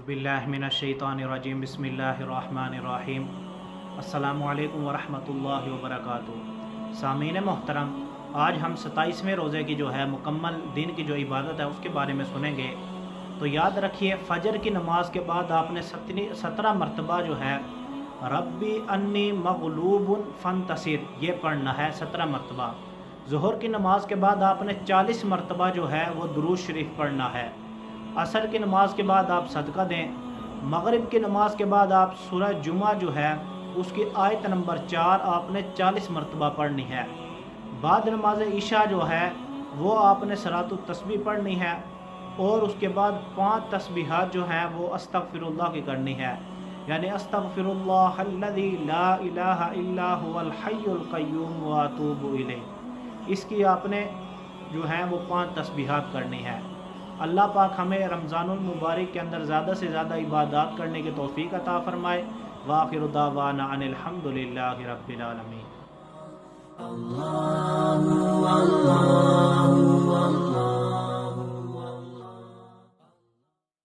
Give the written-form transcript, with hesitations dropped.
बिल्लाहि मिनश्शैतानिर्रजीम बिस्मिल्लाहिर्रहमानिर्रहीम। अस्सलामु अलैकुम वरहमतुल्लाहि वबरकातुहू। सामीन मोहतरम, आज हम 27वें रोज़े की जो है मुकम्मल दिन की जो इबादत है उसके बारे में सुनेंगे। तो याद रखिए, फ़जर की नमाज के बाद आपने 17 मरतबा जो है रब्बी अन्नी मग़लूबुन फ़ंतसिर ये पढ़ना है 17 मरतबा। ज़ुहर की नमाज के बाद आपने 40 मरतबा जो है वो दुरूद शरीफ पढ़ना है। असर की नमाज के बाद आप सदका दें। मगरिब की नमाज के बाद आप सूरह जुमा जो है उसकी आयत नंबर 4 आपने 40 मरतबा पढ़नी है। बाद नमाज इशा जो है वो आपने सलातुत तस्बीह पढ़नी है और उसके बाद 5 तस्बीहात जो हैं वो अस्तगफिरुल्लाह की करनी है, यानी अस्तगफिरुल्लाहल्लज़ी ला इलाहा इल्ला हुवल हय्युल क़य्यूम व अतूबु इलैह। इसकी आपने जो है वो 5 तस्बीहात करनी है। अल्लाह पाक हमें रमज़ानुल मुबारक के अंदर ज़्यादा से ज़्यादा इबादत करने की तौफ़ीक़ अता फ़रमाए। व आखिरु दावाना अनिल हम्दुलिल्लाहि रब्बिल आलमीन।